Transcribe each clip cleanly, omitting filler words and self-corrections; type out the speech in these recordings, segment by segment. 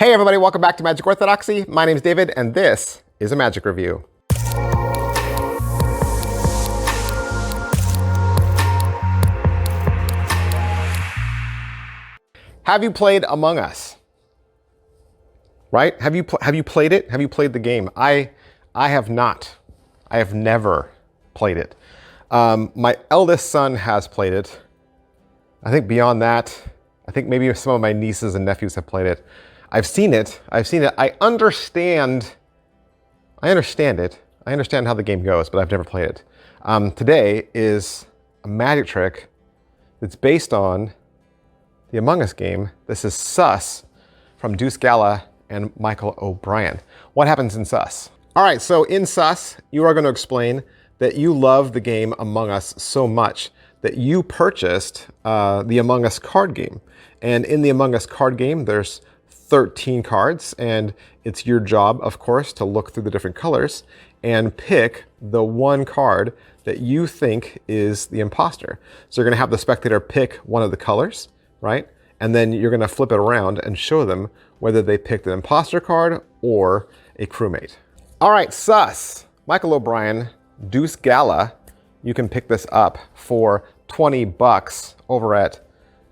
Hey everybody, welcome back to Magic Orthodoxy. My name is David, and this is a Magic Review. Have you played Among Us? Right? Have you played it? Have you played the game? I have not. I have never played it. My eldest son has played it. I think beyond that, I think maybe some of my nieces and nephews have played it. I've seen it. I understand it. I understand how the game goes, but I've never played it. Today is a magic trick that's based on the Among Us game. This is Sus from Deuce, Gala, and Michael O'Brien. What happens in Sus? All right, so in Sus, you are going to explain that you love the game Among Us so much that you purchased the Among Us card game. And in the Among Us card game, there's 13 cards, and it's your job, of course, to look through the different colors and pick the one card that you think is the imposter. So you're going to have the spectator pick one of the colors, right? And then you're going to flip it around and show them whether they picked an imposter card or a crewmate. All right, Sus, Michael O'Brien, Deuce, Gala. You can pick this up for 20 bucks over at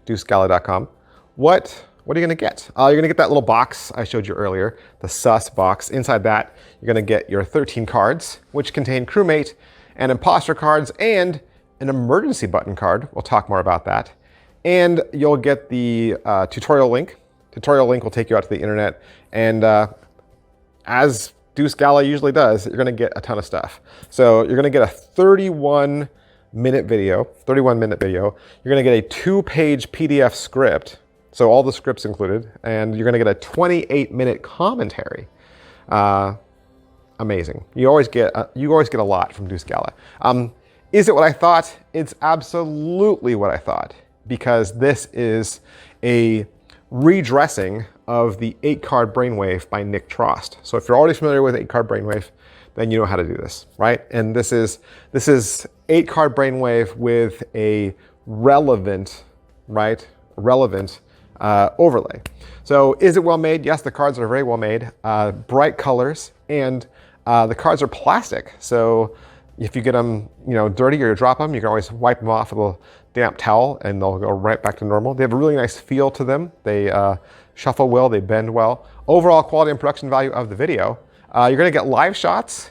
deucegala.com. What are you going to get? You're going to get that little box I showed you earlier, the Sus box. Inside that, you're going to get your 13 cards, which contain crewmate and imposter cards and an emergency button card. We'll talk more about that. And you'll get the tutorial link. Tutorial link will take you out to the internet. And as Deuce Gala usually does, you're going to get a ton of stuff. So you're going to get a 31-minute video. You're going to get a 2-page PDF script. So all the scripts included, and you're going to get a 28-minute commentary. Amazing. You always get a lot from Deuce Gala. Is it what I thought? It's absolutely what I thought, because this is a redressing of the 8-card Brainwave by Nick Trost. So if you're already familiar with 8-card Brainwave, then you know how to do this, right? And this is 8-card Brainwave with a relevant, overlay. So is it well made? Yes, the cards are very well made. Bright colors, and the cards are plastic. So if you get them, dirty or you drop them, you can always wipe them off with a little damp towel, and they'll go right back to normal. They have a really nice feel to them. They shuffle well, they bend well. Overall quality and production value of the video. You're going to get live shots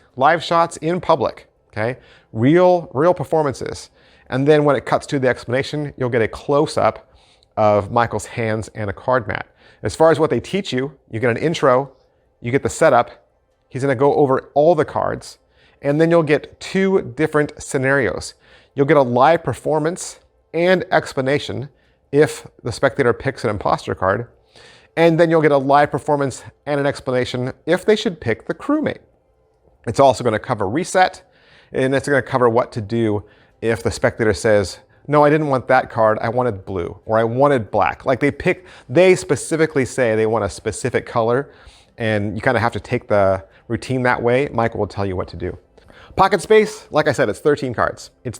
in public. Okay, real performances. And then when it cuts to the explanation, you'll get a close-up of Michael's hands and a card mat. As far as what they teach you, you get an intro, you get the setup. He's going to go over all the cards, and then you'll get 2 different scenarios. You'll get a live performance and explanation if the spectator picks an imposter card, and then you'll get a live performance and an explanation if they should pick the crewmate. It's also going to cover reset, and it's going to cover what to do if the spectator says, no, I didn't want that card, I wanted blue, or I wanted black. Like they specifically say they want a specific color, and you kind of have to take the routine that way. Michael will tell you what to do. Pocket space, like I said, it's 13 cards. It's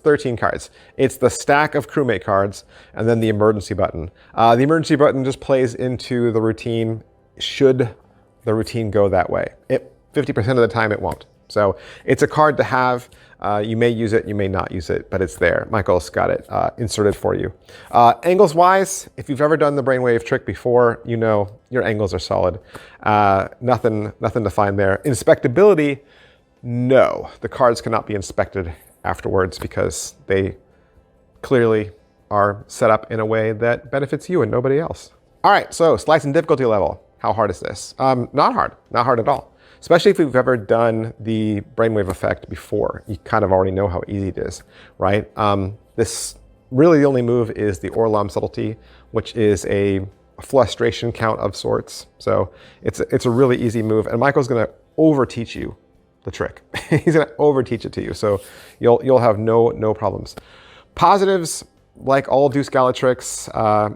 the stack of crewmate cards, and then the emergency button. The emergency button just plays into the routine should the routine go that way. 50% of the time it won't. So it's a card to have. You may use it, you may not use it, but it's there. Michael's got it inserted for you. Angles-wise, if you've ever done the Brainwave trick before, you know your angles are solid. Nothing to find there. Inspectability, no. The cards cannot be inspected afterwards because they clearly are set up in a way that benefits you and nobody else. All right, so slice and difficulty level. How hard is this? Not hard at all. Especially if you've ever done the brainwave effect before. You kind of already know how easy it is, right? This really the only move is the Orlam subtlety, which is a frustration count of sorts. So it's a really easy move, and Michael's going to overteach you the trick. He's going to overteach it to you, so you'll have no problems. Positives, like all Deuce Gala tricks,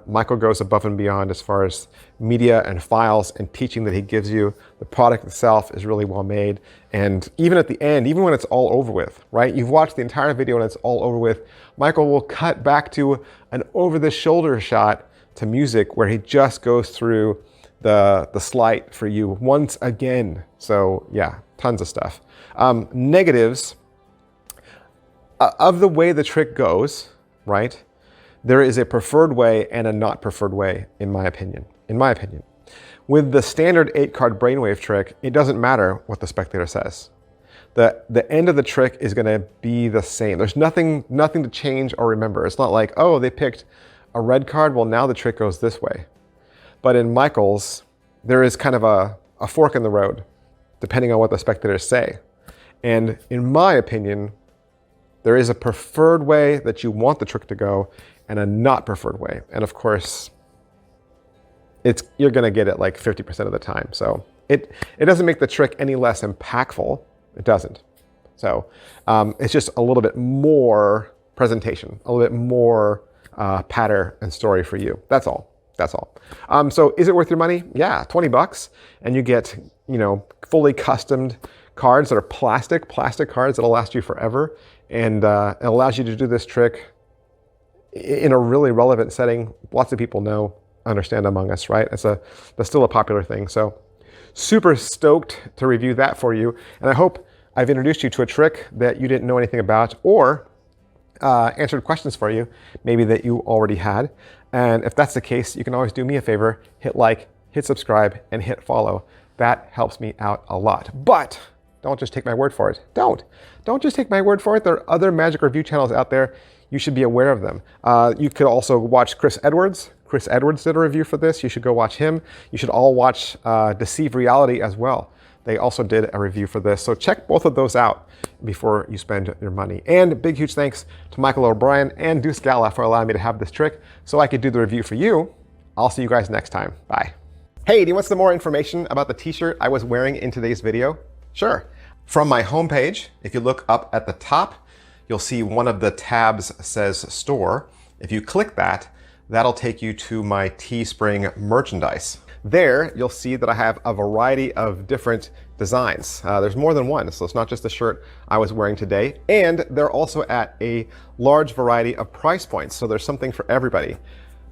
Michael goes above and beyond as far as media and files and teaching that he gives you. The product itself is really well made. And even at the end, even when it's all over with, right? You've watched the entire video and it's all over with, Michael will cut back to an over-the-shoulder shot to music where he just goes through the sleight for you once again. So yeah, tons of stuff. Negatives of the way the trick goes, right? There is a preferred way and a not preferred way, in my opinion. With the standard 8-card brainwave trick, it doesn't matter what the spectator says. The end of the trick is going to be the same. There's nothing to change or remember. It's not like, oh, they picked a red card, well, now the trick goes this way. But in Michael's, there is kind of a fork in the road, depending on what the spectators say. And in my opinion, there is a preferred way that you want the trick to go and a not preferred way. And of course, you're going to get it like 50% of the time. So it doesn't make the trick any less impactful. It doesn't. So it's just a little bit more presentation, a little bit more patter and story for you. That's all. So is it worth your money? Yeah, 20 bucks, and you get, fully customed cards that are plastic cards that'll last you forever, and it allows you to do this trick in a really relevant setting. Lots of people understand among us, right? That's still a popular thing. So super stoked to review that for you, and I hope I've introduced you to a trick that you didn't know anything about, or answered questions for you, maybe that you already had. And if that's the case, you can always do me a favor, hit like, hit subscribe, and hit follow. That helps me out a lot. But don't just take my word for it. Don't just take my word for it. There are other magic review channels out there. You should be aware of them. You could also watch Chris Edwards. Chris Edwards did a review for this. You should go watch him. You should all watch Deceive Reality as well. They also did a review for this. So check both of those out before you spend your money. And big, huge thanks to Michael O'Brien and Deuce Gala for allowing me to have this trick so I could do the review for you. I'll see you guys next time. Bye. Hey, do you want some more information about the t-shirt I was wearing in today's video? Sure. From my homepage, if you look up at the top, you'll see one of the tabs says store. If you click that, that'll take you to my Teespring merchandise. There, you'll see that I have a variety of different designs. There's more than one, so it's not just the shirt I was wearing today. And they're also at a large variety of price points, so there's something for everybody.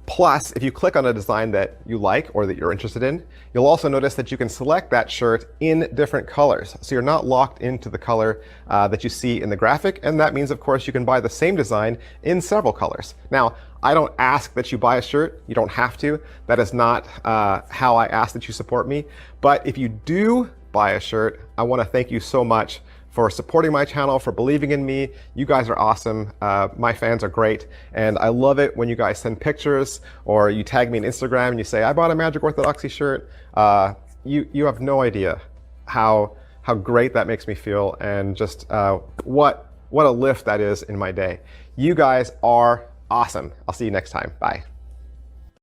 Plus, if you click on a design that you like or that you're interested in, you'll also notice that you can select that shirt in different colors. So you're not locked into the color that you see in the graphic, and that means, of course, you can buy the same design in several colors. Now, I don't ask that you buy a shirt. You don't have to. That is not how I ask that you support me. But if you do buy a shirt, I want to thank you so much for supporting my channel, for believing in me. You guys are awesome. My fans are great. And I love it when you guys send pictures or you tag me on Instagram and you say, I bought a Magic Orthodoxy shirt. You have no idea how great that makes me feel, and just what a lift that is in my day. You guys are awesome. I'll see you next time. Bye.